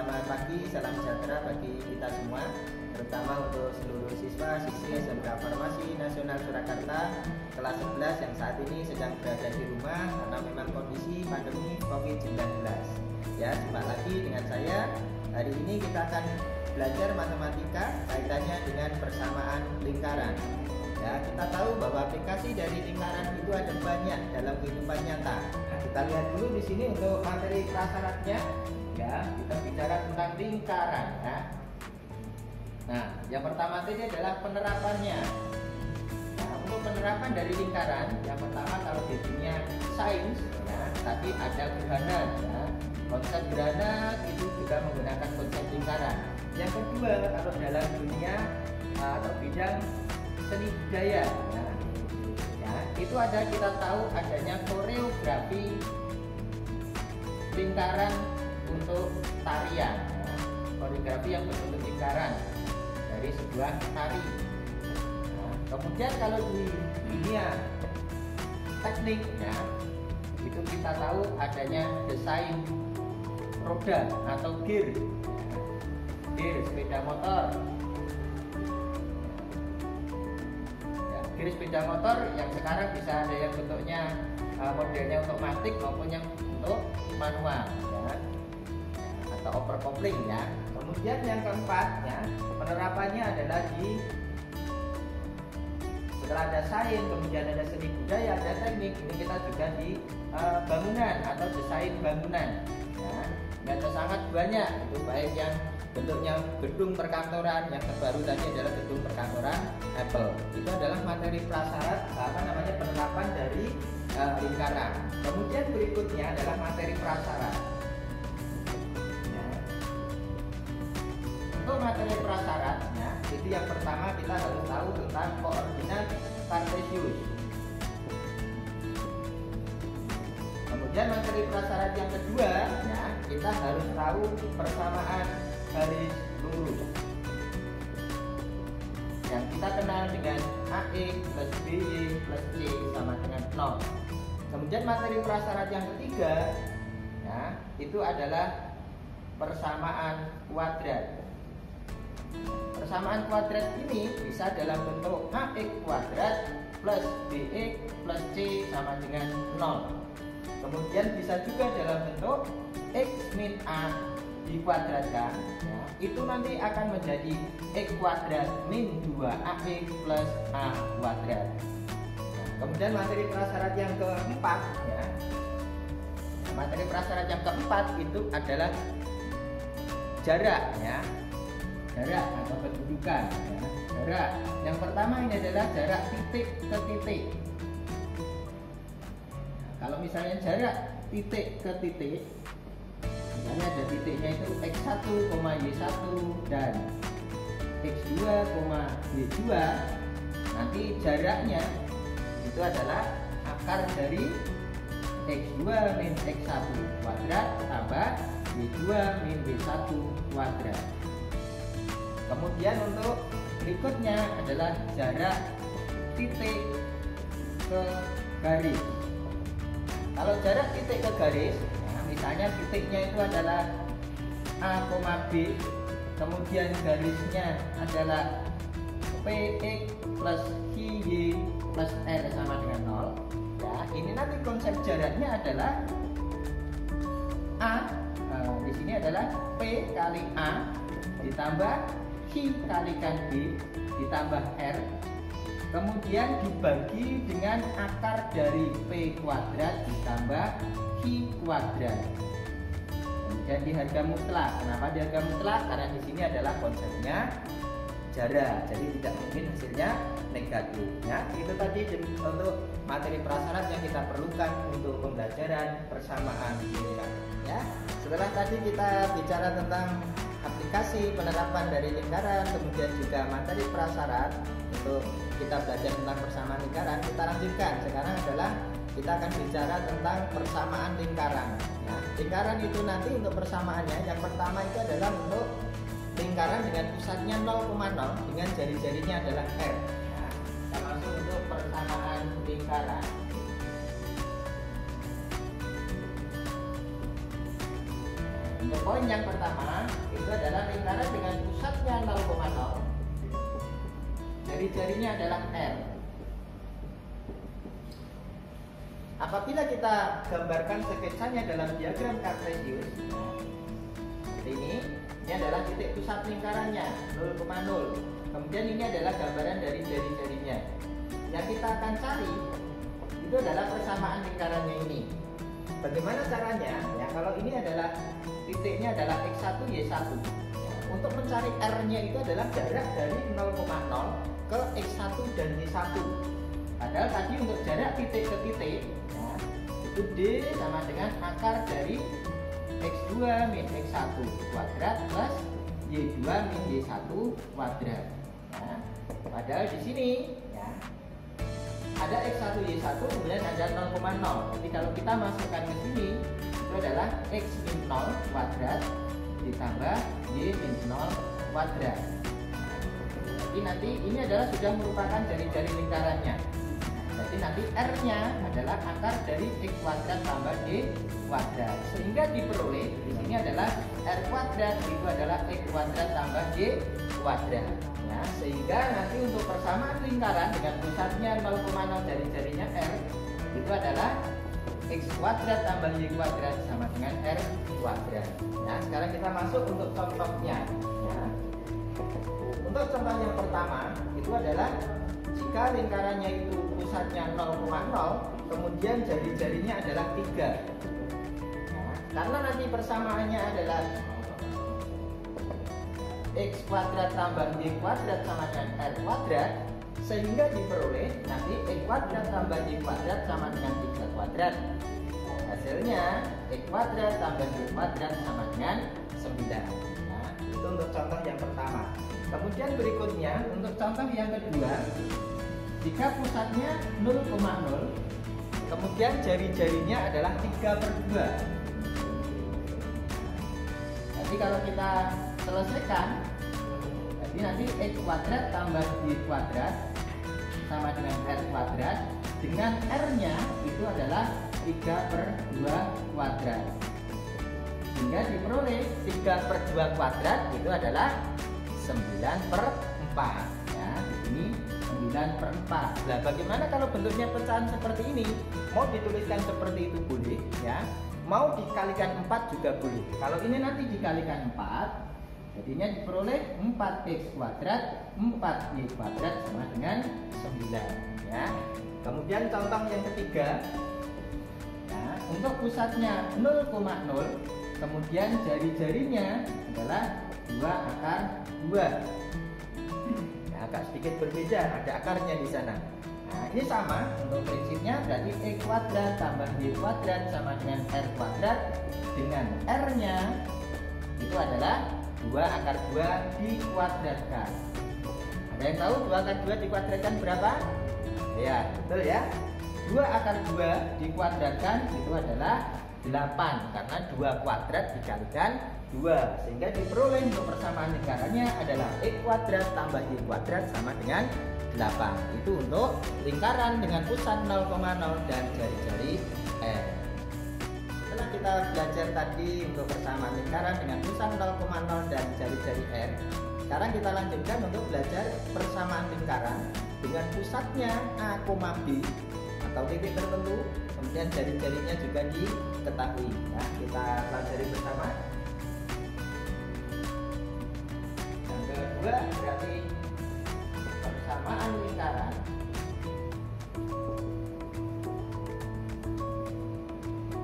Selamat pagi, salam sejahtera bagi kita semua, terutama untuk seluruh siswa siswi SMK Farmasi Nasional Surakarta kelas 11 yang saat ini sedang berada di rumah karena memang kondisi pandemi COVID-19. Ya, jumpa lagi dengan saya. Hari ini kita akan belajar matematika kaitannya dengan persamaan lingkaran. Ya, kita tahu bahwa aplikasi dari lingkaran itu ada banyak dalam kehidupan nyata. Nah, kita lihat dulu di sini untuk materi prasyaratnya. Ya, kita bicara tentang lingkaran. Ya. Nah, yang pertama tadi adalah penerapannya. Nah, untuk penerapan dari lingkaran, yang pertama kalau di dunia sains, ya, tadi ada gerhana. Ya. Konsep gerhana itu juga menggunakan konsep lingkaran. Yang kedua, kalau dalam dunia atau bidang seni budaya, ya, itu ada, kita tahu adanya koreografi lingkaran untuk tarian, ya. Koreografi yang berbentuk lingkaran dari sebuah tari. Nah, kemudian kalau di dunia teknik, ya, itu kita tahu adanya desain roda atau gear, gear sepeda motor. Gear sepeda motor yang sekarang bisa ada yang bentuknya modelnya otomatis maupun yang untuk manual, ya, atau overcoupling, ya. Kemudian yang keempat, ya, penerapannya adalah setelah ada sains, kemudian ada seni budaya, ada teknik, ini kita juga di bangunan atau desain bangunan, ya. Ada sangat banyak, itu baik yang bentuknya gedung perkantoran, yang terbaru tadi adalah gedung perkantoran Apple. Itu adalah materi prasyarat penerapan dari lingkaran. Kemudian berikutnya adalah materi prasyarat. Ya. Untuk materi prasyaratnya, itu yang pertama kita harus tahu tentang koordinat kartesius. Kemudian materi prasyarat yang kedua, ya, kita harus tahu persamaan garis lurus yang kita kenal dengan AX plus BY plus C sama dengan 0. Kemudian materi prasyarat yang ketiga, ya, itu adalah persamaan kuadrat. Persamaan kuadrat ini bisa dalam bentuk AX kuadrat plus BX plus C sama dengan 0. Kemudian bisa juga dalam bentuk X min A dikuadratkan, ya, itu nanti akan menjadi X kuadrat min 2AX plus A kuadrat. Nah, kemudian materi prasyarat yang keempat, ya, materi prasyarat yang keempat itu adalah jarak, ya, jarak atau kedudukan, ya. Jarak yang pertama ini adalah jarak titik ke titik. Nah, kalau misalnya jarak titik ke titik, misalnya ada titiknya itu X1, Y1 dan X2, Y2, nanti jaraknya itu adalah akar dari X2 min X1 kuadrat tambah Y2 min Y1 kuadrat. Kemudian untuk berikutnya adalah jarak titik ke garis. Kalau jarak titik ke garis, misalnya titiknya itu adalah A, B, kemudian garisnya adalah PX plus QY plus R sama dengan 0. Ya, ini nanti konsep jaraknya adalah A, di sini adalah P kali A ditambah Q kalikan B ditambah R, kemudian dibagi dengan akar dari P kuadrat ditambah Q kuadrat. Kemudian di harga mutlak. Kenapa di harga mutlak? Karena di sini adalah konsepnya jarak, jadi tidak mungkin hasilnya negatif. Ya, itu tadi untuk materi prasyarat yang kita perlukan untuk pembelajaran persamaan lingkaran. Ya, setelah tadi kita bicara tentang aplikasi penerapan dari lingkaran, kemudian juga materi prasyarat untuk kita belajar tentang persamaan lingkaran, kita lanjutkan. Sekarang adalah kita akan bicara tentang persamaan lingkaran. Ya, lingkaran itu nanti untuk persamaannya, yang pertama itu adalah untuk lingkaran dengan pusatnya 0,0 dengan jari-jarinya adalah R. Ya, kita masuk untuk persamaan lingkaran. Untuk poin yang pertama itu adalah lingkaran dengan pusatnya 0,0, jari-jarinya adalah R. Apabila kita gambarkan sketsanya dalam diagram kartesius, ini adalah titik pusat lingkarannya 0,0. Kemudian ini adalah gambaran dari jari-jarinya. Yang kita akan cari itu adalah persamaan lingkarannya ini. Bagaimana caranya? Ya, kalau ini adalah titiknya adalah x1 y1. Untuk mencari r-nya itu adalah jarak dari 0,0 ke x1 dan y1. Padahal tadi untuk jarak titik ke titik, ya, itu d sama dengan akar dari x2 min x1 kuadrat plus y2 min y1 kuadrat. Ya, padahal di sini ya, ada x1 y1 kemudian ada 0,0. Jadi kalau kita masukkan ke sini itu adalah x min 0 kuadrat ditambah y min 0 kuadrat. Jadi nanti ini adalah sudah merupakan jari-jari lingkarannya. Jadi nanti r-nya adalah akar dari x kuadrat tambah y kuadrat. Sehingga diperoleh di sini adalah r kuadrat itu adalah x kuadrat tambah y kuadrat. Ya, sehingga nanti untuk persamaan lingkaran dengan pusatnya 0,0 jari-jarinya r itu adalah x kuadrat tambah y kuadrat sama dengan r kuadrat. Nah, sekarang kita masuk untuk contohnya. Ya. Untuk contoh yang pertama itu adalah jika lingkarannya itu pusatnya 0,0 kemudian jari-jarinya adalah 3. Nah, karena nanti persamaannya adalah x kuadrat tambah y kuadrat sama dengan r kuadrat, sehingga diperoleh nanti x kuadrat tambah y kuadrat sama dengan 3 kuadrat. Hasilnya x kuadrat tambah y kuadrat sama dengan 9. Nah, itu untuk contoh yang pertama. Kemudian berikutnya untuk contoh yang kedua, jika pusatnya 0,0 kemudian jari-jarinya adalah 3/2. Jadi kalau kita selesaikan, jadi nanti x kuadrat tambah y kuadrat sama dengan r kuadrat, dengan r-nya itu adalah 3/2 kuadrat, sehingga diperoleh 3/2 kuadrat itu adalah 9/4. Ya, di sini 9/4. Nah, bagaimana kalau bentuknya pecahan seperti ini? Mau dituliskan seperti itu boleh, ya. Mau dikalikan 4 juga boleh. Kalau ini nanti dikalikan 4, jadinya diperoleh 4x kuadrat 4y kuadrat sama dengan 9. Ya. Kemudian contoh yang ketiga, ya, untuk pusatnya 0,0 kemudian jari-jarinya adalah 2/2. Nah, agak sedikit berbeda, ada akarnya di sana. Nah, ini sama untuk prinsipnya, berarti x kuadrat tambah y kuadrat sama dengan r kuadrat, dengan r-nya itu adalah 2/2 dikuadratkan. Ada yang tahu 2/2 dikuadratkan berapa? Ya, betul ya. 2/2 dikuadratkan itu adalah 8, karena 2 kuadrat dikalikan 2, sehingga diperoleh untuk persamaan lingkarannya adalah x kuadrat tambah y kuadrat sama dengan 8. Itu untuk lingkaran dengan pusat 0,0 dan jari-jari r. Setelah kita belajar tadi untuk persamaan lingkaran dengan pusat 0,0 dan jari-jari r, sekarang kita lanjutkan untuk belajar persamaan lingkaran dengan pusatnya a, b atau titik tertentu, kemudian jari-jarinya juga diketahui. Nah, kita pelajari bersama. Yang kedua berarti persamaan lingkaran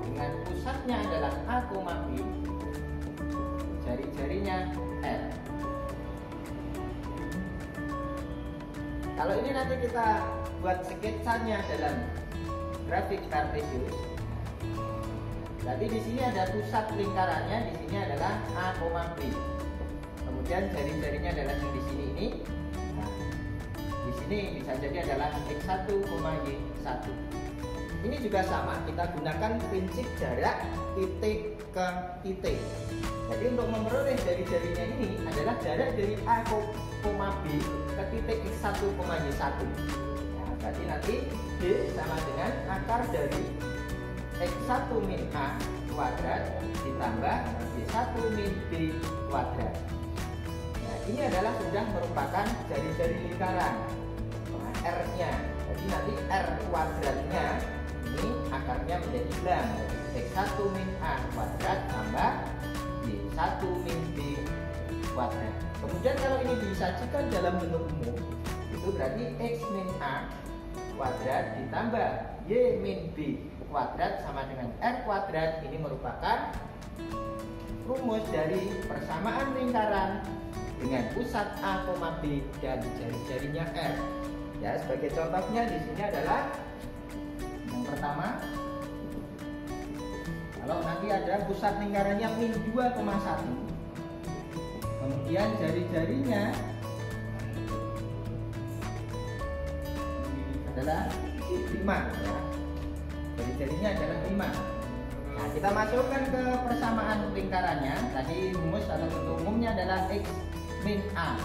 dengan pusatnya adalah a, b, jari-jarinya r. Kalau ini nanti kita buat sketsanya dalam grafik kartesius. Jadi di sini ada pusat lingkarannya, di sini adalah a, b. Kemudian jari-jarinya adalah yang di sini ini. Nah, di sini bisa jadi adalah x1, y1. Ini juga sama, kita gunakan prinsip jarak titik ke titik. Jadi untuk memperoleh jari-jarinya ini adalah jarak dari a, b ke titik x1, y1. Nah, berarti nanti d sama dengan akar dari x1 min a kuadrat ditambah Y1 min B kuadrat. Nah, ini adalah sudah merupakan jari-jari lingkaran. Nah, R-nya. Jadi nanti R kuadratnya ini akarnya menjadi bilang X1 min A kuadrat tambah Y1 min B kuadrat. Kemudian kalau ini disajikan dalam bentuk umum, itu berarti X min A kuadrat ditambah Y min B kuadrat sama dengan R kuadrat. Ini merupakan rumus dari persamaan lingkaran dengan pusat A, B dan jari-jarinya R. Ya, sebagai contohnya di sini adalah yang pertama, kalau nanti ada pusat lingkarannya min 2,1, kemudian jari-jarinya adalah 5 ya. Jari-jarinya adalah 5. Nah, kita masukkan ke persamaan lingkarannya. Tadi rumus atau bentuk umumnya adalah X min A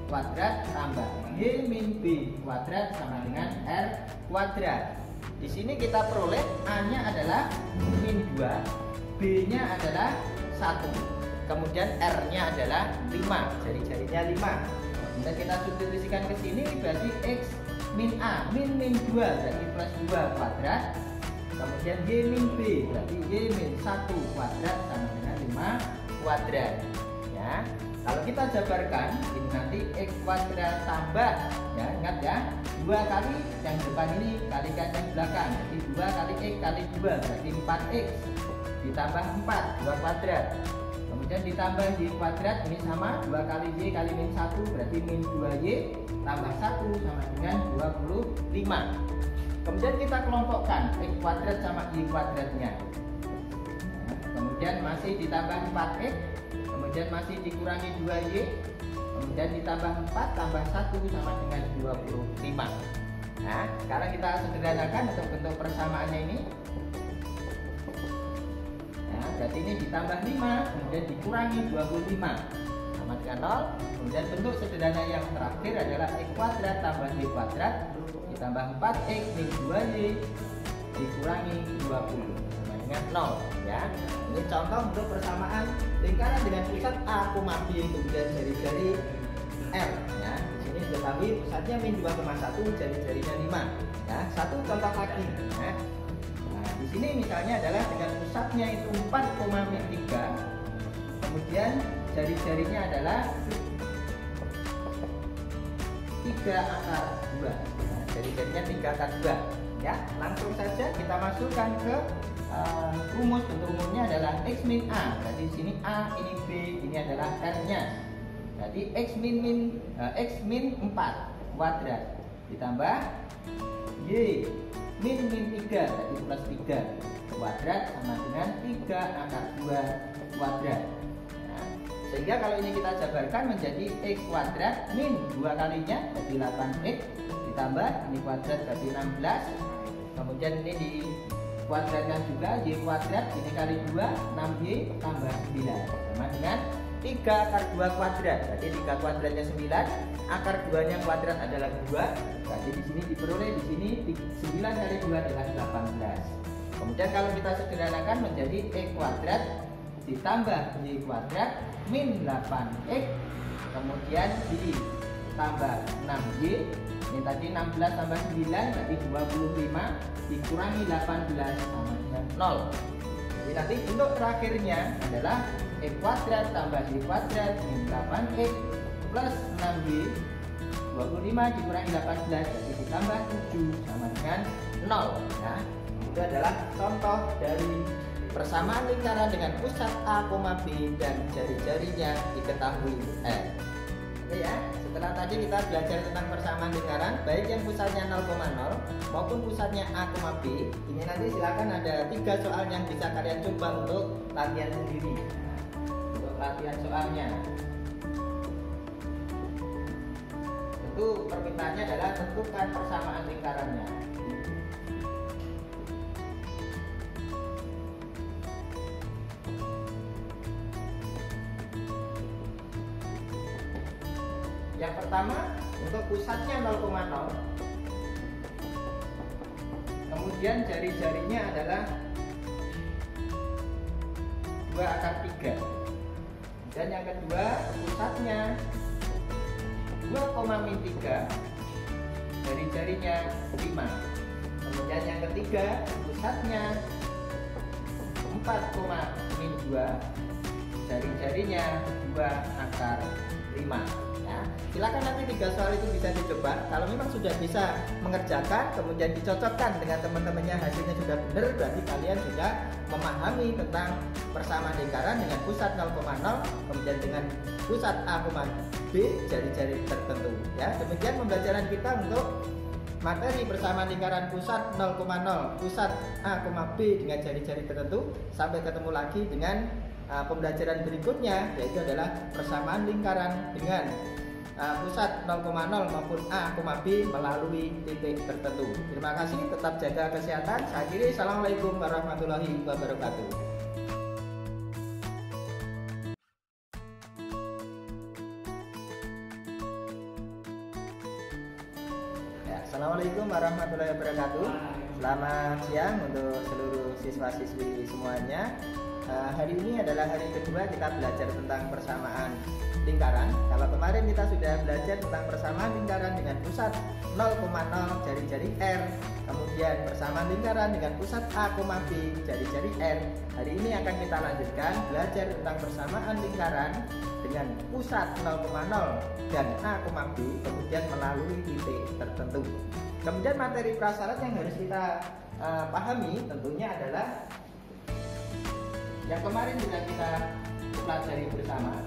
kuadrat tambah Y min B kuadrat sama dengan R kuadrat. Di sini kita peroleh A-nya adalah min 2, B-nya adalah 1, kemudian R-nya adalah 5, jari-jarinya 5. Kemudian kita substitusikan ke sini berarti X min A min 2 berarti plus 2 kuadrat, kemudian Y min B berarti Y min 1 kuadrat sama dengan 5 kuadrat ya. Kalau kita jabarkan ini nanti X kuadrat tambah ya, ingat ya, 2 kali yang depan ini kalikan yang belakang, jadi 2 kali X kali 2 berarti 4X ditambah 4 2 kuadrat, kemudian ditambah Y kuadrat ini sama 2 kali Y kali min 1 berarti min 2Y tambah 1 sama dengan 25. Kemudian kita kelompokkan X kuadrat sama Y kuadratnya. Nah, kemudian masih ditambah 4X, kemudian masih dikurangi 2Y, kemudian ditambah 4 tambah 1 sama dengan 25. Nah, sekarang kita sederhanakan untuk bentuk persamaannya ini. Nah, berarti ini ditambah 5, kemudian dikurangi 25 sama dengan 0. Kemudian bentuk sederhana yang terakhir adalah X kuadrat tambah Y kuadrat ditambah 4X min 2Y dikurangi 20 sama dengan 0 ya. Ini contoh untuk persamaan lingkaran dengan pusat A, B kemudian jari-jari R ya. Di sini diketahui pusatnya min 2,1, jari-jarinya 5 ya. Satu contoh lagi ya. Nah, di sini misalnya adalah dengan pusatnya itu 4,3, kemudian jari-jarinya adalah 3 akar 2. Nah, jari-jarinya 3 akar 2 ya. Langsung saja kita masukkan ke rumus. Bentuk umumnya adalah X min A. Berarti di sini A, ini B, ini adalah R-nya. Jadi X min 4 kuadrat ditambah Y min 3 berarti plus 3 kuadrat sama dengan 3 akar 2 kuadrat. Nah, sehingga kalau ini kita jabarkan menjadi X kuadrat min 2 kalinya jadi 8X ditambah ini kuadrat berarti 16, kemudian ini di kuadratkan juga Y kuadrat ini kali 2 6Y tambah 9 sama dengan 3 akar 2 kuadrat. Berarti 3 kuadratnya 9, akar 2 nya kuadrat adalah 2. Berarti di sini diperoleh di sini 9 kali 2 adalah 18. Kemudian kalau kita sederhanakan menjadi X kuadrat ditambah Y kuadrat min 8X kemudian ditambah 6Y. Ini tadi 16 tambah 9 berarti 25 dikurangi 18 sama dengan 0. Jadi nanti bentuk terakhirnya adalah X kuadrat tambah Y kuadrat min 8X plus 6Y 25 dikurangi 18 berarti ditambah 7 sama dengan 0 ya. Itu adalah contoh dari persamaan lingkaran dengan pusat A, B dan jari-jarinya diketahui R. Oke ya, setelah tadi kita belajar tentang persamaan lingkaran baik yang pusatnya 0,0 maupun pusatnya A, B. Ini nanti silakan ada 3 soal yang bisa kalian coba untuk latihan sendiri. Untuk latihan soalnya, tentu permintaannya adalah tentukan persamaan lingkarannya. Yang pertama untuk pusatnya 0,0, kemudian jari-jarinya adalah 2 akar 3. Dan yang kedua pusatnya 2,-3, jari-jarinya 5. Kemudian yang ketiga pusatnya 4,-2, jari-jarinya 2 akar 5. Ya, silakan nanti 3 soal itu bisa dicoba. Kalau memang sudah bisa mengerjakan kemudian dicocokkan dengan teman-temannya, hasilnya sudah benar, berarti kalian sudah memahami tentang persamaan lingkaran dengan pusat 0,0 kemudian dengan pusat A, B jari-jari tertentu. Ya, demikian pembelajaran kita untuk materi persamaan lingkaran pusat 0,0 pusat A, B dengan jari-jari tertentu. Sampai ketemu lagi dengan pembelajaran berikutnya, yaitu adalah persamaan lingkaran dengan pusat 0,0 maupun A, B melalui titik tertentu. Terima kasih, tetap jaga kesehatan. Saya akhiri, assalamualaikum warahmatullahi wabarakatuh. Assalamualaikum warahmatullahi wabarakatuh. Selamat siang untuk seluruh siswa-siswi semuanya. Hari ini adalah hari kedua kita belajar tentang persamaan lingkaran. Kalau kemarin kita sudah belajar tentang persamaan lingkaran dengan pusat 0,0 jari-jari R, kemudian persamaan lingkaran dengan pusat A, B jari-jari R. Hari ini akan kita lanjutkan belajar tentang persamaan lingkaran dengan pusat 0,0 dan A, B kemudian melalui titik tertentu. Kemudian materi prasyarat yang harus kita pahami tentunya adalah yang kemarin sudah kita pelajari bersama.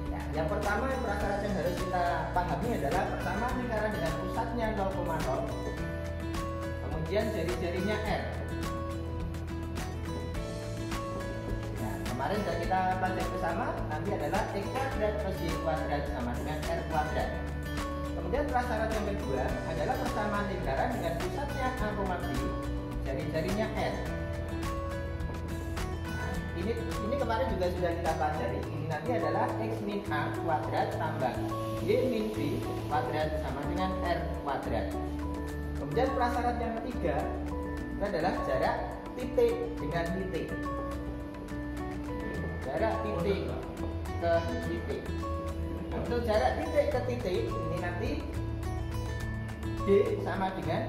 Ya, yang pertama prasyarat yang harus kita pahami adalah persamaan lingkaran dengan pusatnya 0,0 kemudian jari-jarinya R. Kemarin sudah kita pelajari bersama, nanti adalah X kuadrat plus Y kuadrat sama dengan R kuadrat. Kemudian prasyarat yang kedua adalah persamaan lingkaran dengan pusatnya A, B, jari-jarinya R. Nah, ini kemarin juga sudah kita pelajari. Ini nanti adalah X min A kuadrat tambah Y min B kuadrat sama dengan R kuadrat. Kemudian prasyarat yang ketiga itu adalah jarak titik dengan titik. Jarak titik ke titik. Nah, untuk jarak titik ke titik ini nanti D sama dengan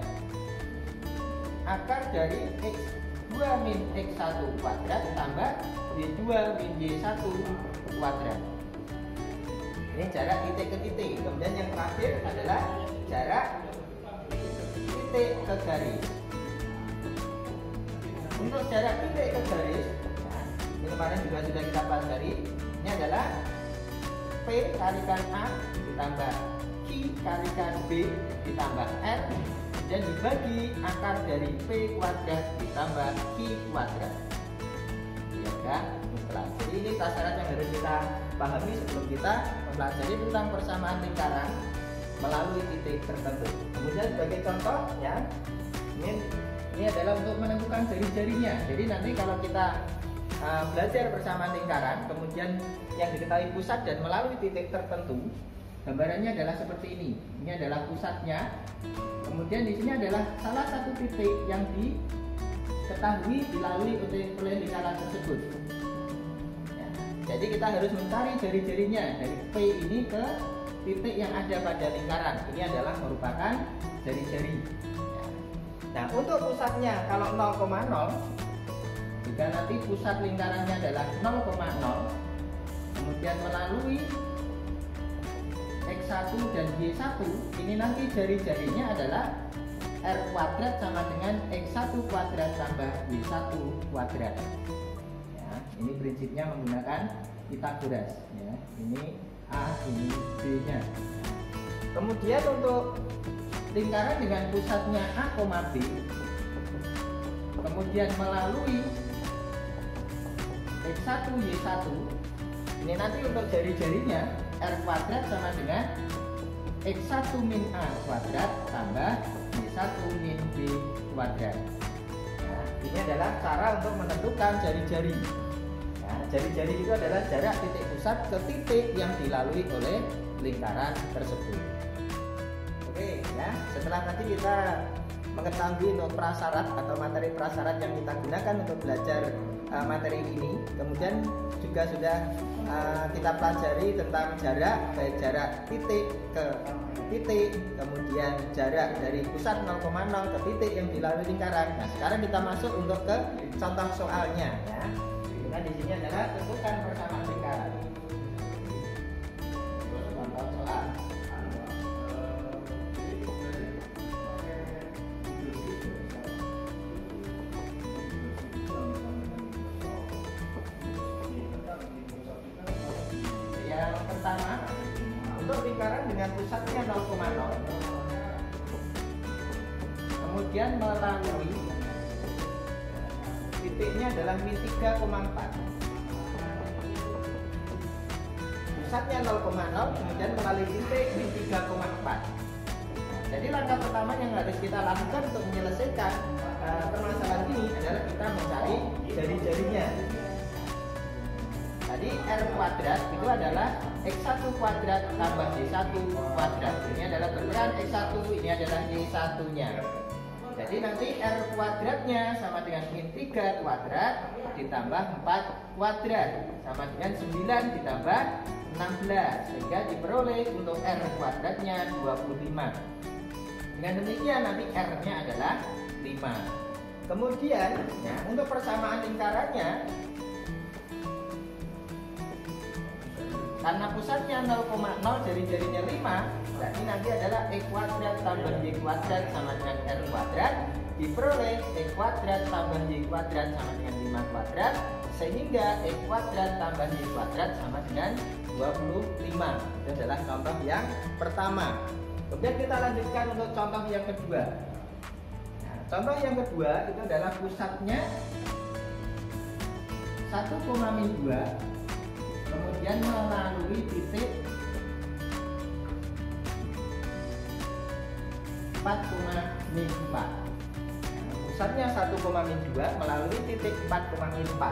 akar dari X2 min X1 kuadrat tambah Y2 min Y1 kuadrat. Ini jarak titik ke titik. Kemudian yang terakhir adalah jarak titik ke garis. Untuk jarak titik ke garis, ini kemarin juga sudah kita pelajari. Ini adalah P kalikan A ditambah Q kalikan B ditambah R dan dibagi akar dari P kuadrat ditambah Q kuadrat. Ya kan? Jadi ini prasyarat yang harus kita pahami sebelum kita mempelajari tentang persamaan lingkaran melalui titik tertentu. Kemudian sebagai contoh ya, ini adalah untuk menentukan jari-jarinya. Jadi nanti kalau kita belajar persamaan lingkaran, kemudian yang diketahui pusat dan melalui titik tertentu, gambarannya adalah seperti ini. Ini adalah pusatnya. Kemudian di sini adalah salah satu titik yang diketahui dilalui oleh lingkaran tersebut. Ya, jadi kita harus mencari jari-jarinya dari P ini ke titik yang ada pada lingkaran. Ini adalah merupakan jari-jari. Ya. Nah, untuk pusatnya kalau 0,0, jika nanti pusat lingkarannya adalah 0,0, kemudian melalui X1 dan Y1, ini nanti jari-jarinya adalah R kuadrat sama dengan X1 kuadrat tambah Y1 kuadrat. Ya, ini prinsipnya menggunakan Pythagoras. Ya, ini A, ini B-nya. Kemudian untuk lingkaran dengan pusatnya A, B, kemudian melalui X1, Y1, ini nanti untuk jari-jarinya R kuadrat sama dengan X1 min A kuadrat tambah Y1 min B kuadrat. Nah, ini adalah cara untuk menentukan jari-jari. Nah, jari-jari itu adalah jarak titik pusat ke titik yang dilalui oleh lingkaran tersebut. Oke, ya. Setelah nanti kita mengetahui untuk prasyarat atau materi prasyarat yang kita gunakan untuk belajar materi ini. Kemudian juga sudah kita pelajari tentang jarak, baik jarak titik ke titik, kemudian jarak dari pusat 0,0 ke titik yang dilalui lingkaran. Nah, sekarang kita masuk untuk ke contoh soalnya ya. Nah, di sini adalah tentukan persamaan lingkaran. Contoh soal. Yang pertama, untuk lingkaran dengan pusatnya 0,0, kemudian melalui titiknya adalah min 3,4. Pusatnya 0,0, kemudian melalui titik min 3,4. Jadi langkah pertama yang harus kita lakukan untuk menyelesaikan permasalahan ini adalah kita mencari jari-jarinya. Tadi R kuadrat itu adalah X1 kuadrat tambah Y1 kuadrat. Ini adalah perbedaan X1, ini adalah Y1-nya. Jadi nanti R kuadratnya sama dengan min 3 kuadrat ditambah 4 kuadrat sama dengan 9 ditambah 16, sehingga diperoleh untuk R kuadratnya 25. Dengan demikian nanti R-nya adalah 5. Kemudian ya, untuk persamaan lingkarannya, karena pusatnya 0,0, jari-jarinya 5, berarti nanti adalah E kuadrat tambah Y kuadrat sama dengan R kuadrat, diperoleh E kuadrat tambah Y kuadrat sama dengan 5 kuadrat, sehingga E kuadrat tambah Y kuadrat sama dengan 25. Itu adalah contoh yang pertama. Kemudian kita lanjutkan untuk contoh yang kedua. Nah, contoh yang kedua itu adalah pusatnya 1,2, kemudian melalui titik 4,4. Pusatnya 1,2 melalui titik 4,4.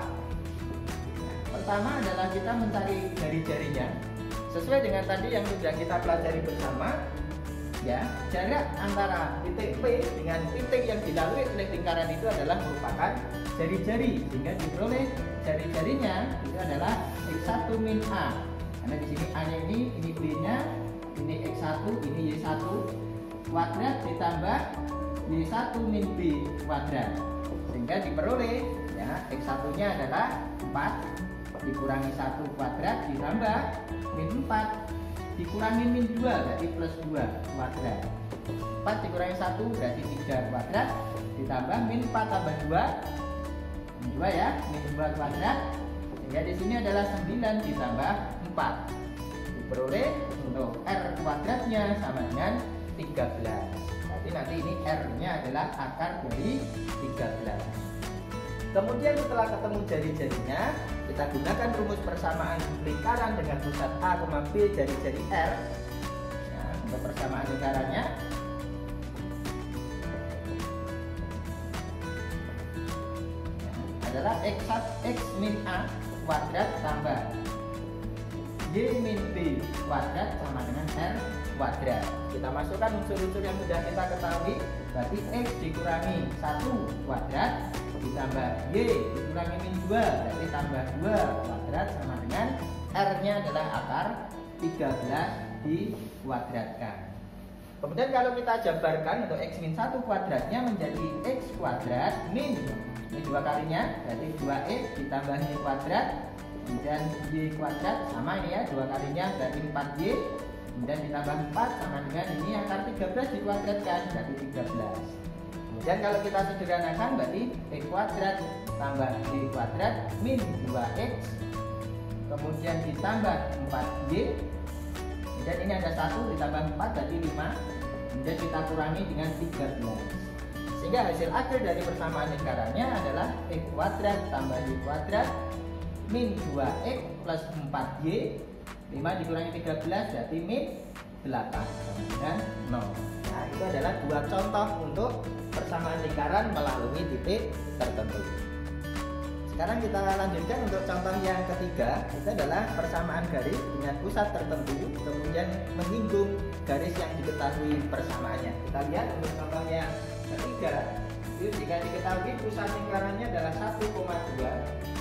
Pertama adalah kita mencari jari-jarinya sesuai dengan tadi yang sudah kita pelajari bersama ya. Jarak antara titik P dengan titik yang dilalui oleh lingkaran itu adalah merupakan jari-jari, sehingga diperoleh jari-jarinya itu adalah X1 min A. Karena di sini A-nya ini B-nya, ini X1, ini Y1 kuadrat ditambah Y1 min B kuadrat, sehingga diperoleh ya X1-nya adalah 4 dikurangi 1 kuadrat ditambah min 4 dikurangi min 2 berarti plus 2 kuadrat. 4 dikurangi 1 berarti 3 kuadrat ditambah min 4 tambah 2 min 2 ya, min 2 kuadrat, sehingga di sini adalah 9 ditambah 4. Diperoleh untuk R kuadratnya sama dengan 13. Berarti nanti ini R-nya adalah akar dari 13. Kemudian setelah ketemu jari-jarinya, kita gunakan rumus persamaan lingkaran dengan pusat A, B, jari-jari R. Nah, untuk persamaan lingkarannya adalah X min A kuadrat tambah Y min B kuadrat sama dengan R kuadrat. Kita masukkan unsur-unsur yang sudah kita ketahui, berarti X dikurangi 1 kuadrat ditambah Y dikurangi min 2 berarti tambah 2 kuadrat sama dengan R-nya adalah akar 13 dikuadratkan. Kemudian kalau kita jabarkan untuk X min 1 kuadratnya menjadi X kuadrat min, ini 2 kalinya berarti 2X ditambah Y kuadrat, kemudian Y kuadrat sama ini ya, 2 kalinya berarti 4Y, kemudian ditambah 4 sama dengan ini akar 13 dikuadratkan berarti 13. Dan kalau kita sederhanakan berarti E kuadrat tambah Y kuadrat min 2X, kemudian ditambah 4Y, dan ini ada 1 ditambah 4 berarti 5, kemudian kita kurangi dengan 13, sehingga hasil akhir dari persamaan lingkarannya adalah E kuadrat tambah Y kuadrat min 2X plus 4Y, 5 dikurangi 13 berarti min 8 dan 0. Nah, itu adalah 2 contoh untuk persamaan lingkaran melalui titik tertentu. Sekarang kita lanjutkan untuk contoh yang ketiga, itu adalah persamaan garis dengan pusat tertentu kemudian menyinggung garis yang diketahui persamaannya. Kita lihat untuk contoh yang ketiga itu jika diketahui pusat lingkarannya adalah 1,2,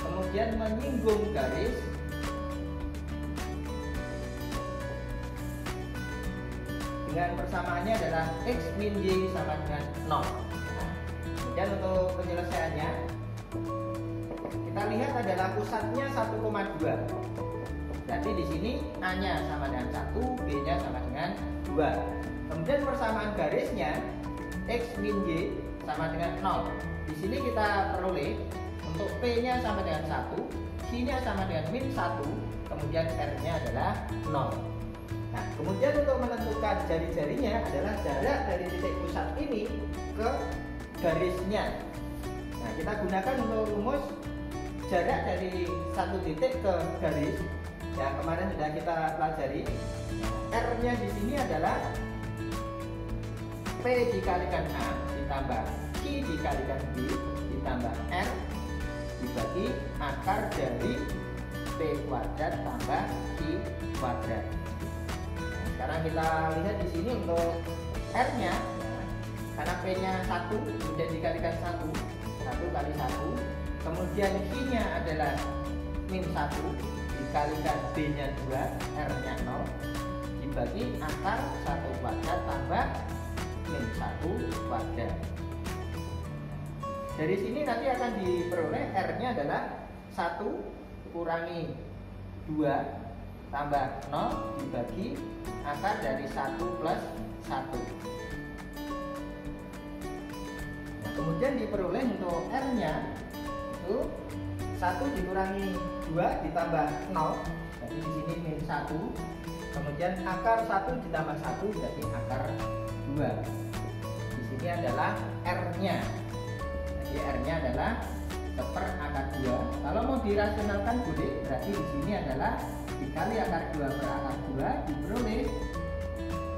kemudian menyinggung garis dengan persamaannya adalah X min Y sama dengan 0. Nah, kemudian untuk penyelesaiannya kita lihat adalah pusatnya 1,2. Berarti di sini A-nya sama dengan 1, B-nya sama dengan 2. Kemudian persamaan garisnya X min Y sama dengan 0. Di sini kita peroleh untuk P-nya sama dengan 1, Q-nya sama dengan min 1, kemudian R-nya adalah 0. Nah, kemudian untuk menentukan jari-jarinya adalah jarak dari titik pusat ini ke garisnya. Nah, kita gunakan untuk rumus jarak dari satu titik ke garis yang kemarin sudah kita pelajari. R-nya di sini adalah P dikalikan A ditambah Q dikalikan B ditambah R dibagi akar dari P kuadrat tambah Q kuadrat. Nah, sekarang kita lihat di sini untuk R-nya, karena P-nya 1 kemudian dikalikan 1 kali 1, kemudian Q-nya adalah min 1 dikalikan B-nya 2, R-nya 0 dibagi akar 1 kuadrat tambah min 1 kuadrat. Dari sini nanti akan diperoleh R-nya adalah 1 kurangi 2 tambah 0 dibagi akar dari 1 plus 1. Nah, kemudian diperoleh untuk R-nya itu 1 dikurangi 2 ditambah 0, jadi di sini min 1, kemudian akar 1 ditambah 1 jadi akar 2. Di sini adalah R-nya. Jadi R-nya adalah 1/akar 2. Kalau mau dirasionalkan boleh, berarti di sini adalah dikali akar 2 per akar 2 diperoleh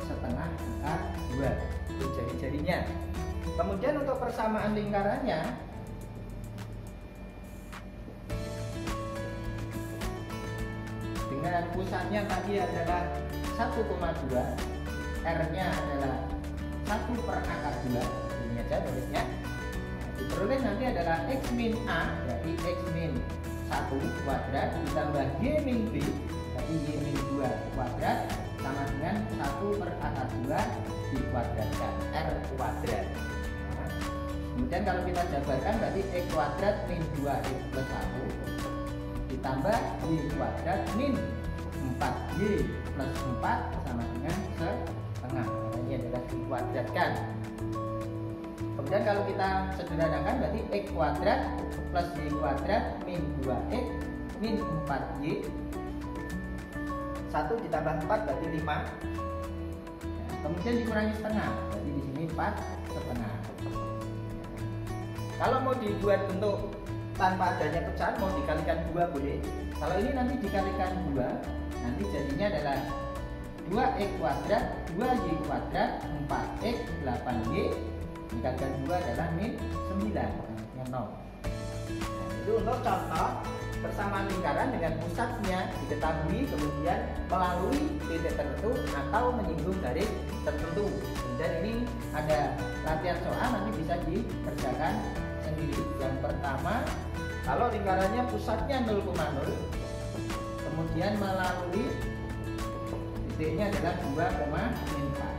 1/2 akar 2. Itu jari-jarinya. Kemudian untuk persamaan lingkarannya, dengan pusatnya tadi adalah 1,2, R-nya adalah 1/akar 2, ini aja tulisnya. Diperoleh nanti adalah X min A, berarti X min 1 kuadrat ditambah Y min B, berarti Y min 2 kuadrat sama dengan 1/akar 2 dikuadratkan R kuadrat. Nah, kemudian kalau kita jabarkan berarti X kuadrat min 2X plus 1 ditambah Y kuadrat min 4Y plus 4 sama dengan setengah. Nah, ini adalah dikuadratkan. Kemudian kalau kita sederhanakan berarti X kuadrat plus Y kuadrat min 2X min 4Y, 1 ditambah 4 berarti 5. Nah, kemudian dikurangi setengah, berarti di sini 4/2. Kalau mau dibuat bentuk tanpa adanya pecahan, mau dikalikan 2 boleh. Kalau ini nanti dikalikan 2, nanti jadinya adalah 2X kuadrat 2Y kuadrat 4X 8Y dikalikan 2 adalah min 9 yang 0. Nah, itu untuk contoh persamaan lingkaran dengan pusatnya diketahui kemudian melalui titik tertentu atau menyinggung garis tertentu. Dan ini ada latihan soal nanti bisa dikerjakan sendiri. Yang pertama, kalau lingkarannya pusatnya 0,0 kemudian melalui titiknya adalah 2,4.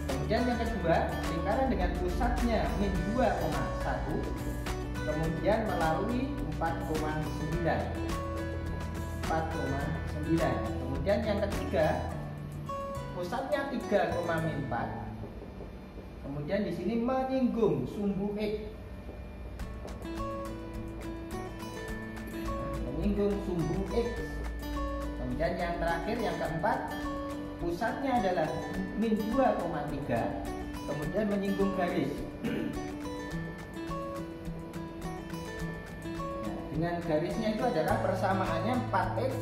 Kemudian yang kedua, lingkaran dengan pusatnya min 2,1 kemudian melalui 4,9. Kemudian yang ketiga, pusatnya 3,4 kemudian di sini menyinggung sumbu X. Menyinggung sumbu X. Kemudian yang terakhir, yang keempat, pusatnya adalah min 2,3 kemudian menyinggung garis. Nah, dengan garisnya itu adalah persamaannya 4X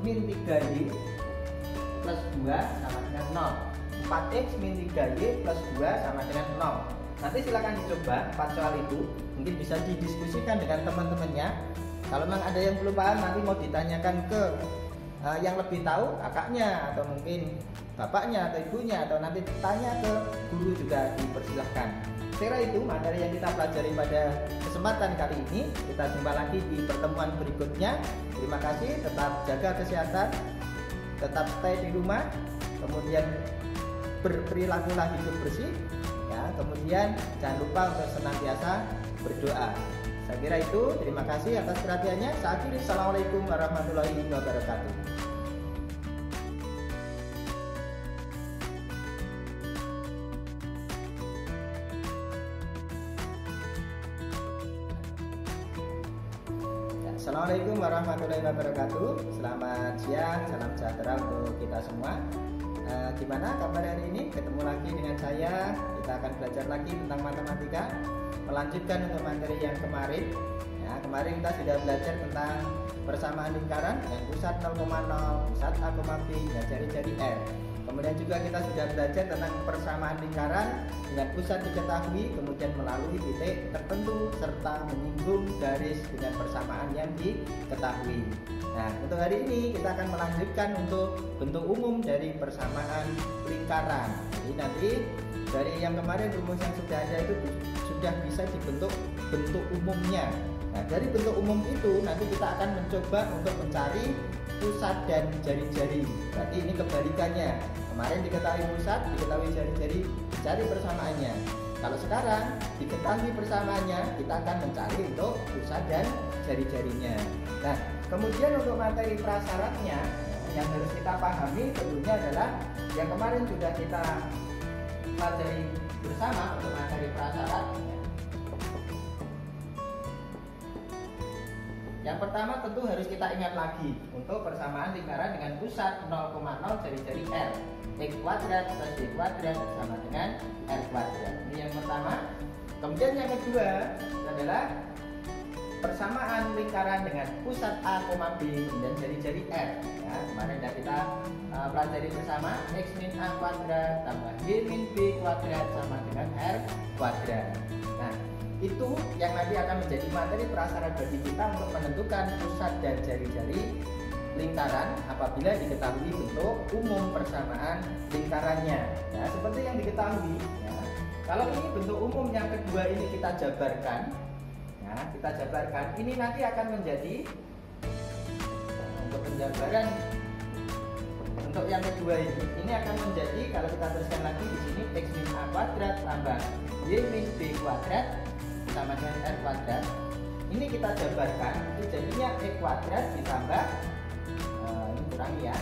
min 3Y plus 2 sama dengan 0. 4X min 3Y plus 2 sama dengan 0. Nanti silakan dicoba 4 soal itu, mungkin bisa didiskusikan dengan teman-temannya. Kalau memang ada yang belum paham, nanti mau ditanyakan ke yang lebih tahu kakaknya atau mungkin bapaknya atau ibunya, atau nanti tanya ke guru juga dipersilahkan. Saya kira itu materi yang kita pelajari pada kesempatan kali ini. Kita jumpa lagi di pertemuan berikutnya. Terima kasih, tetap jaga kesehatan, tetap stay di rumah, kemudian berperilakulah hidup bersih, ya. Kemudian jangan lupa untuk senantiasa berdoa. Saya kira itu. Terima kasih atas perhatiannya. Saya akhiri. Assalamualaikum warahmatullahi wabarakatuh. Assalamualaikum warahmatullahi wabarakatuh. Selamat siang, salam sejahtera untuk kita semua. Gimana kabar hari ini? Ketemu lagi dengan saya. Kita akan belajar lagi tentang matematika, melanjutkan untuk materi yang kemarin. Ya, kemarin kita sudah belajar tentang persamaan lingkaran dengan pusat 0,0, pusat A, B dan jari-jari R. Kemudian juga kita sudah belajar tentang persamaan lingkaran dengan pusat diketahui, kemudian melalui titik tertentu serta menyinggung garis dengan persamaan yang diketahui. Nah, untuk hari ini kita akan melanjutkan untuk bentuk umum dari persamaan lingkaran. Jadi nanti dari yang kemarin rumus yang sudah ada itu sudah bisa dibentuk bentuk umumnya. Nah, dari bentuk umum itu nanti kita akan mencoba untuk mencari pusat dan jari-jari. Berarti ini kebalikannya. Kemarin diketahui pusat, diketahui jari-jari, dicari persamaannya. Kalau sekarang diketahui persamaannya, kita akan mencari untuk pusat dan jari-jarinya. Nah, kemudian untuk materi prasyaratnya yang harus kita pahami tentunya adalah yang kemarin sudah kita pelajari bersama untuk materi prasyarat. Yang pertama tentu harus kita ingat lagi untuk persamaan lingkaran dengan pusat 0,0 jari-jari R. X kuadrat plus Y kuadrat sama dengan R kuadrat. Ini yang pertama. Kemudian yang kedua adalah persamaan lingkaran dengan pusat A, B dan jari-jari R. Ya, kemarin sudah kita pelajari bersama. X min A kuadrat tambah Y min B kuadrat sama dengan R kuadrat. Nah, itu yang nanti akan menjadi materi prasyarat bagi kita untuk menentukan pusat dan jari-jari lingkaran apabila diketahui bentuk umum persamaan lingkarannya. Ya, seperti yang diketahui. Ya, kalau ini bentuk umum yang kedua ini kita jabarkan, ya, kita jabarkan. Ini nanti akan menjadi untuk penjabaran untuk yang kedua ini akan menjadi, kalau kita tuliskan lagi di sini X min A kuadrat tambah Y min B kuadrat sama dengan R kuadrat. Ini kita jabarkan, itu jadinya E kuadrat ditambah ini kurangi ya,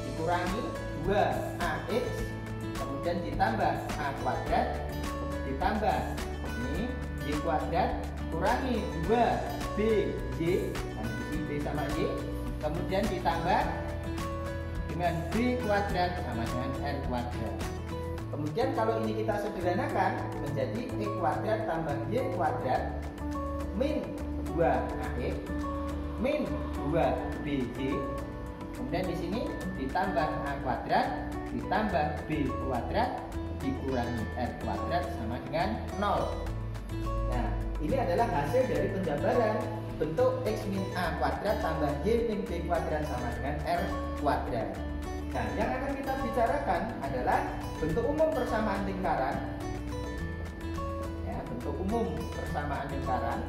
dikurangi 2AX kemudian ditambah A kuadrat ditambah ini Y kuadrat kurangi 2BY, nanti B sama Y, kemudian ditambah dengan B kuadrat sama dengan R kuadrat. Kemudian kalau ini kita sederhanakan menjadi E kuadrat tambah Y kuadrat min 2AX min 2BY, kemudian di sini ditambah A kuadrat ditambah B kuadrat dikurangi R kuadrat sama dengan 0. Nah, ini adalah hasil dari penjabaran bentuk X min A kuadrat tambah Y min B kuadrat sama dengan R kuadrat. Nah, yang akan kita bicarakan adalah bentuk umum persamaan lingkaran. Ya, bentuk umum persamaan lingkaran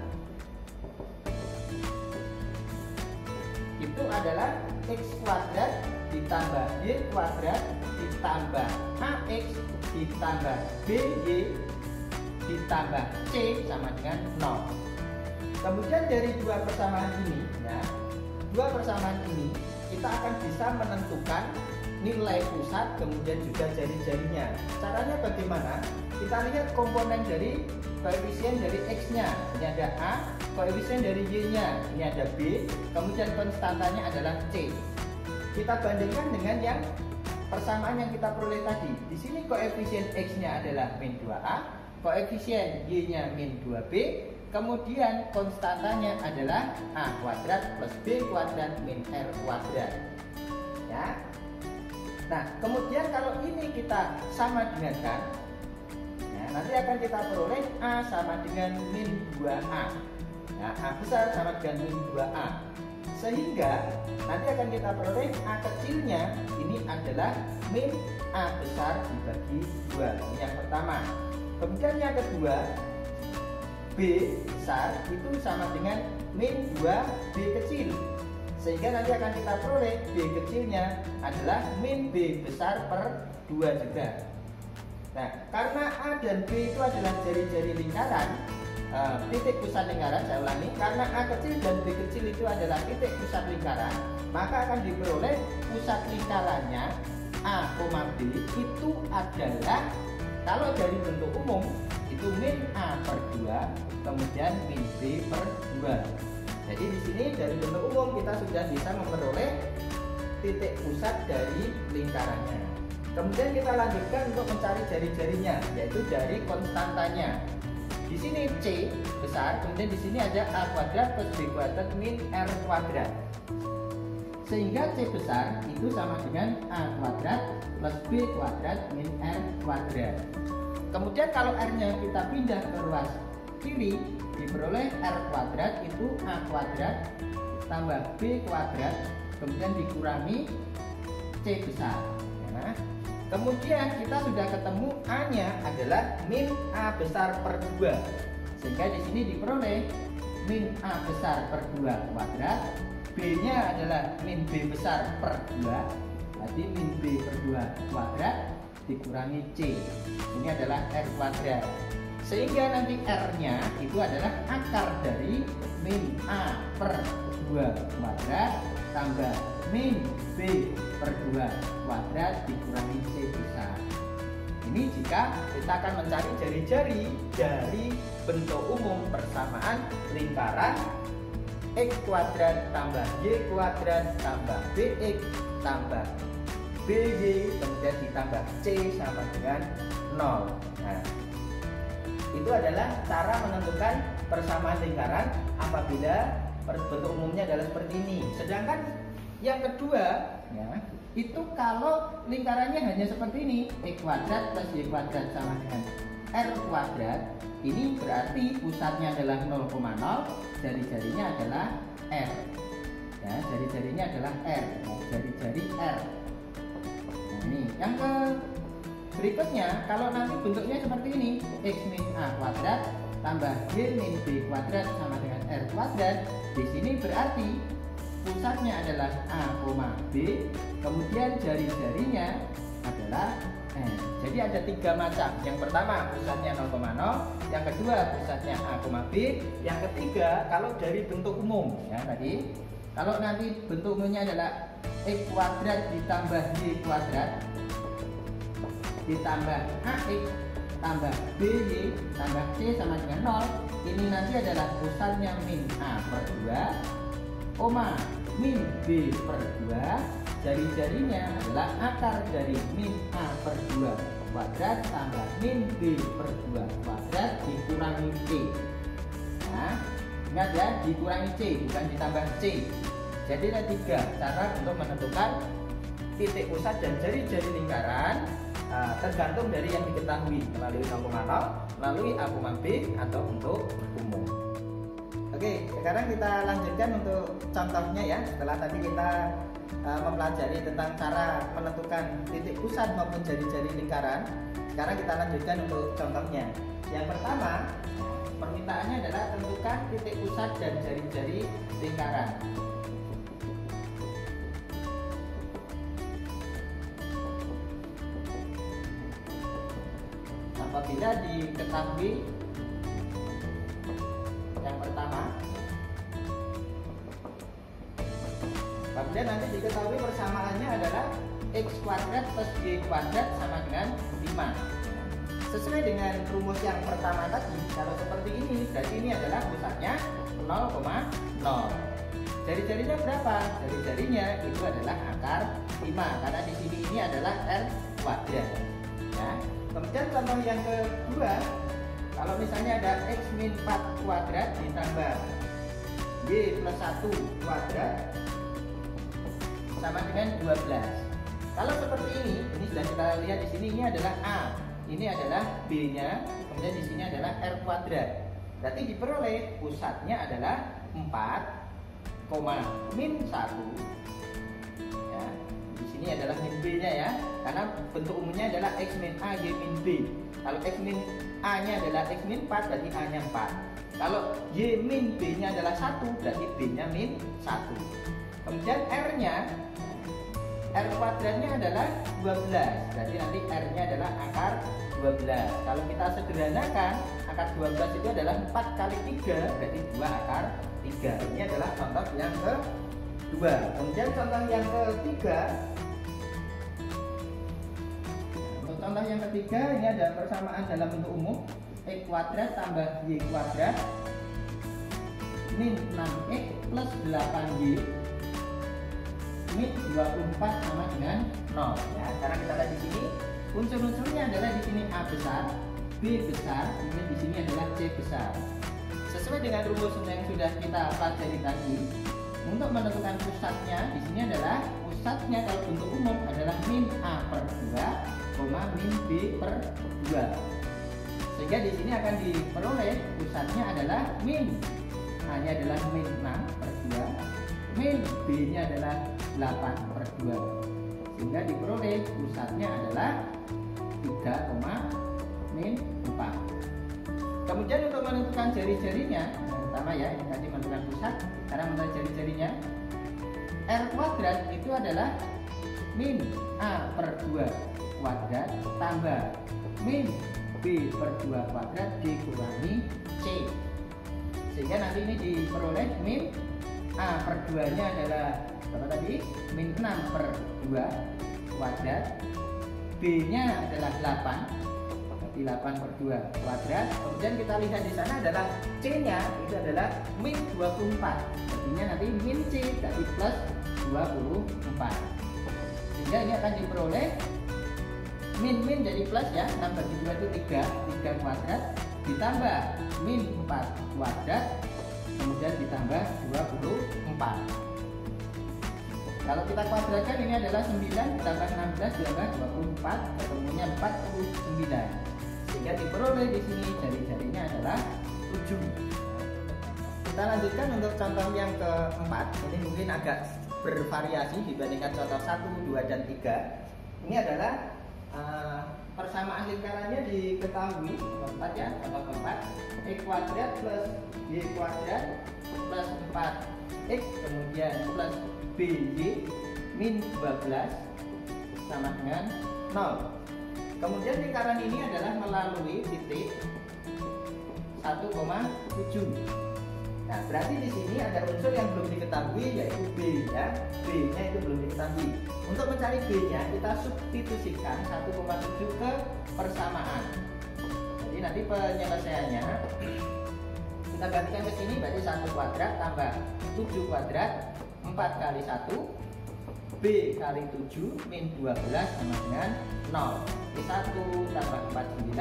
itu adalah X kuadrat ditambah Y kuadrat ditambah AX ditambah BY ditambah C sama dengan 0. Kemudian dari dua persamaan ini, ya, dua persamaan ini kita akan bisa menentukan nilai pusat kemudian juga jari-jarinya. Caranya bagaimana? Kita lihat komponen dari koefisien dari X-nya. Ini ada A, koefisien dari Y-nya. Ini ada B, kemudian konstantanya adalah C. Kita bandingkan dengan yang persamaan yang kita peroleh tadi. Di sini koefisien X-nya adalah min 2A, koefisien Y-nya min 2B, kemudian konstantanya adalah A kuadrat plus B kuadrat min R kuadrat. Ya. Nah, kemudian kalau ini kita sama dengankan, ya, nanti akan kita peroleh A sama dengan min 2A. Nah, A besar sama dengan min 2A. Sehingga nanti akan kita peroleh A kecilnya ini adalah min A besar dibagi 2. Ini yang pertama. Kemudian yang kedua, B besar itu sama dengan min 2B kecil. Sehingga nanti akan kita peroleh B kecilnya adalah min B besar per 2 juga. Nah, karena A dan B itu adalah jari-jari lingkaran, titik pusat lingkaran, saya ulangi, karena A kecil dan B kecil itu adalah titik pusat lingkaran, maka akan diperoleh pusat lingkarannya A, B itu adalah, kalau dari bentuk umum itu min A per 2 kemudian min B per 2. Jadi di sini dari bentuk umum kita sudah bisa memperoleh titik pusat dari lingkarannya. Kemudian kita lanjutkan untuk mencari jari-jarinya, yaitu dari konstantanya. Di sini C besar, kemudian di sini ada A kuadrat plus B kuadrat min R kuadrat. Sehingga C besar itu sama dengan A kuadrat plus B kuadrat min R kuadrat. Kemudian kalau R-nya kita pindah ke ruas kiri, diperoleh R kuadrat itu A kuadrat tambah B kuadrat, kemudian dikurangi C besar. Nah, kemudian kita sudah ketemu A-nya adalah min A besar per 2. Sehingga di sini diperoleh min A besar per 2 kuadrat, B-nya adalah min B besar per 2. Berarti min B per 2 kuadrat dikurangi C. Ini adalah R kuadrat. Sehingga nanti R-nya itu adalah akar dari min A per 2 kuadrat tambah min B per 2 kuadrat dikurangi C besar. Ini jika kita akan mencari jari-jari dari bentuk umum persamaan lingkaran X kuadrat tambah Y kuadrat tambah BX tambah BY kemudian ditambah C sama dengan 0. Nah, itu adalah cara menentukan persamaan lingkaran apabila bentuk umumnya adalah seperti ini. Sedangkan yang kedua, ya, itu kalau lingkarannya hanya seperti ini, X kuadrat plus Y kuadrat sama dengan R kuadrat, ini berarti pusatnya adalah 0,0, jari-jarinya adalah R. Ya, jari-jarinya adalah R, jari-jari R. Nah, ini yang berikutnya, kalau nanti bentuknya seperti ini, X min A kuadrat tambah Y min B kuadrat sama dengan R kuadrat, di sini berarti pusatnya adalah A, B, kemudian jari-jarinya adalah N. Jadi ada 3 macam. Yang pertama pusatnya 0,0, yang kedua pusatnya A, B, yang ketiga kalau dari bentuk umum, ya tadi. Kalau nanti bentuk umumnya adalah X kuadrat ditambah Y kuadrat ditambah AX tambah BY tambah C sama dengan 0, ini nanti adalah pusatnya min A per 2, min B per 2, jari-jarinya adalah akar dari min A per 2 kuadrat tambah min B per 2 kuadrat dikurangi C. Nah, ingat ya, dikurangi C bukan ditambah C. Jadi ada 3 cara untuk menentukan titik pusat dan jari-jari lingkaran, tergantung dari yang diketahui melalui 0,0, melalui A, B atau untuk umum. Oke, sekarang kita lanjutkan untuk contohnya ya. Setelah tadi kita mempelajari tentang cara menentukan titik pusat maupun jari-jari lingkaran, sekarang kita lanjutkan untuk contohnya. Yang pertama, permintaannya adalah tentukan titik pusat dan jari-jari lingkaran. Apabila diketahui yang pertama, apabila nanti diketahui persamaannya adalah X kuadrat plus Y kuadrat sama dengan 5. Sesuai dengan rumus yang pertama tadi, kalau seperti ini, berarti ini adalah pusatnya 0,0. Jari-jarinya berapa? Jari-jarinya itu adalah akar 5, karena di sini ini adalah R kuadrat. Ya. Kemudian contoh yang kedua, kalau misalnya ada X min 4 kuadrat ditambah Y plus 1 kuadrat sama dengan 12. Kalau seperti ini sudah kita lihat di sini, ini adalah A, ini adalah B-nya, kemudian di sini adalah R kuadrat. Berarti diperoleh pusatnya adalah 4, min 1 ya, di sini adalah min B nya ya, karena bentuk umumnya adalah X min A Y min B. Kalau X min A nya adalah X min 4 berarti A nya 4. Kalau Y min B nya adalah 1 berarti B nya min 1. Kemudian R nya, R kuadratnya adalah 12, berarti nanti R nya adalah akar 12. Kalau kita sederhanakan, akar 12 itu adalah 4 kali 3, berarti 2 akar 3. Ini adalah contoh yang kedua. Kemudian contoh yang ketiga, untuk contoh yang ketiga ini ada persamaan dalam bentuk umum X kuadrat tambah Y kuadrat min 6X plus 8Y min 24 sama dengan 0 ya. Karena kita lihat di sini unsur-unsurnya adalah di sini A besar, B besar, kemudian di sini adalah C besar. Sesuai dengan rumus yang sudah kita pelajari tadi, untuk menentukan pusatnya di sini adalah pusatnya kalau bentuk umum adalah min A per 2, min B per 2. Sehingga di sini akan diperoleh pusatnya adalah min A nya adalah min 6 per 2, min B nya adalah 8 per 2. Sehingga diperoleh pusatnya adalah 3, min 4. Kemudian untuk menentukan jari-jarinya, yang pertama ya, ini tadi menentukan pusat, karena menentukan jari-jarinya, R kuadrat itu adalah min A per 2 kuadrat tambah min B per 2 kuadrat dikurangi C. Sehingga nanti ini diperoleh min A per 2 nya adalah berapa tadi? Min 6 per 2 kuadrat, B nya adalah 8, 8 per 2 kuadrat. Kemudian kita lihat di sana adalah C nya itu adalah min 24, artinya nanti min C jadi plus 24. Sehingga ini akan diperoleh min jadi plus ya, 6 bagi 2 itu 3 kuadrat ditambah min 4 kuadrat kemudian ditambah 24. Kalau kita kuadratkan ini adalah 9 ditambah 16 ditambah 24, ketemunya 49. Sehingga diperoleh di sini jari-jarinya adalah 7. Kita lanjutkan untuk contoh yang keempat. Ini mungkin agak bervariasi dibandingkan contoh 1, 2, dan 3. Ini adalah persamaan lingkarannya diketahui. Keempat ya, contoh keempat. X kuadrat plus Y kuadrat plus 4X kemudian plus BY min 12 sama dengan 0. Kemudian lingkaran ini adalah melalui titik 1,7. Nah, berarti di sini ada unsur yang belum diketahui yaitu B ya. B-nya itu belum diketahui. Untuk mencari B-nya kita substitusikan 1,7 ke persamaan. Jadi nanti penyelesaiannya kita gantikan ke sini, berarti 1 kuadrat tambah 7 kuadrat 4 kali 1 B kali 7 min 12 sama dengan 0. Ini 1 tambah 4 9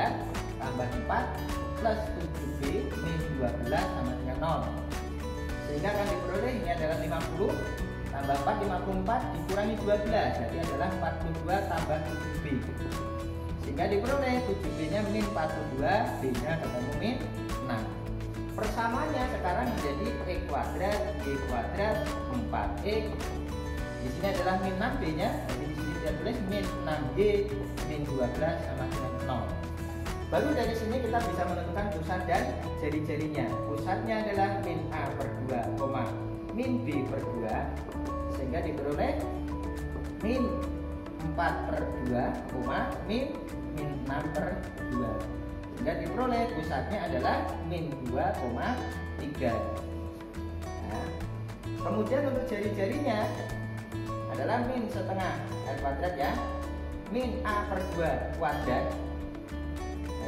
tambah 4 plus 7B min 12 sama dengan 0. Sehingga akan diperoleh ini adalah 50 tambah 4 54 dikurangi 12 jadi adalah 42 tambah 7B. Sehingga diperoleh 7B nya min 42, B nya ketemu min 6. Persamaannya sekarang menjadi X kuadrat Y kuadrat 4X. Di sini adalah min 6 B nya, jadi di sini kita tulis min 6Y min 12 sama dengan 0. Baru dari sini kita bisa menentukan pusat dan jari-jarinya. Pusatnya adalah min A per 2, min B per 2, sehingga diperoleh min 4 per 2, min 6 per 2. Sehingga diperoleh pusatnya adalah min 2,3. Nah, kemudian untuk jari-jarinya adalah min setengah R kuadrat ya, min A per 2 kuadrat,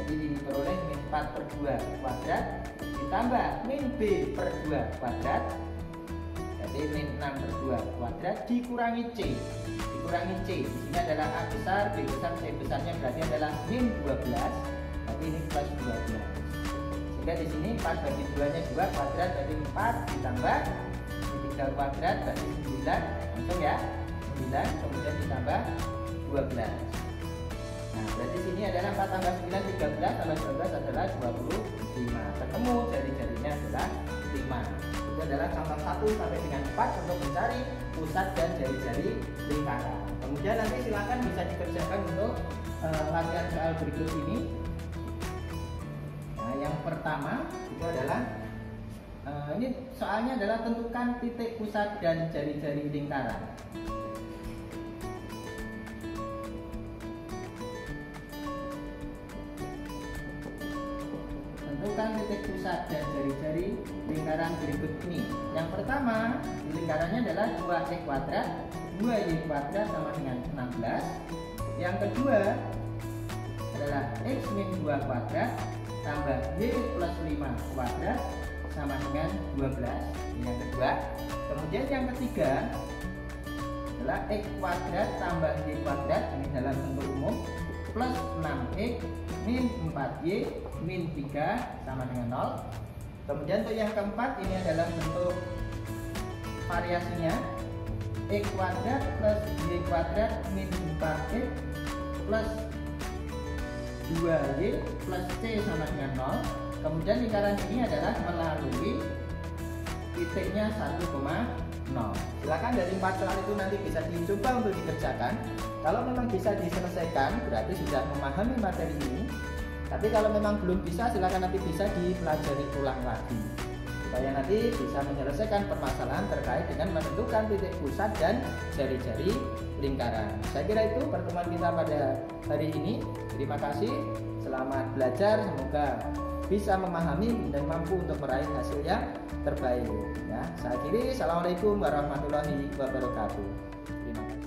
jadi diperoleh min 4 per 2 kuadrat ditambah min B per 2 kuadrat, jadi min 6 per 2 kuadrat dikurangi C. Di sini adalah A besar, B besar, C besarnya berarti adalah min 12, berarti ini plus 12. Sehingga di sini 4 bagi 2 nya 2 kuadrat, jadi 4 ditambah 3 kuadrat berarti 9, langsung ya 9, kemudian ditambah 12. Nah, berarti sini adalah 4 tambah 9 13 tambah 12 adalah 25. Ketemu jari-jarinya adalah 5. Itu adalah contoh 1 sampai dengan 4 untuk mencari pusat dan jari-jari lingkaran. Kemudian nanti silakan bisa dikerjakan untuk latihan soal berikut ini. Nah, yang pertama itu adalah ini soalnya adalah tentukan titik pusat dan jari-jari lingkaran. Tentukan titik pusat dan jari-jari lingkaran berikut ini. Yang pertama, lingkarannya adalah 2x kuadrat 2y kuadrat sama dengan 16. Yang kedua adalah x min 2 kuadrat tambah y plus 5 kuadrat sama dengan 12. Ini yang kedua. Kemudian yang ketiga adalah x kuadrat tambah y kuadrat, ini dalam bentuk umum, plus 6x min 4y min 3 sama dengan 0. Kemudian untuk yang keempat ini adalah bentuk variasinya, x kuadrat plus y kuadrat min 4x plus 2y plus c sama dengan 0. Kemudian lingkaran ini adalah melalui titiknya 1,0. Silakan dari 4 soal itu nanti bisa dicoba untuk dikerjakan. Kalau memang bisa diselesaikan berarti sudah memahami materi ini. Tapi kalau memang belum bisa, silakan nanti bisa dipelajari ulang lagi supaya nanti bisa menyelesaikan permasalahan terkait dengan menentukan titik pusat dan jari-jari lingkaran. Saya kira itu pertemuan kita pada hari ini. Terima kasih, selamat belajar, semoga bisa memahami dan mampu untuk meraih hasil yang terbaik. Ya, saya akhiri. Assalamualaikum warahmatullahi wabarakatuh. Terima kasih.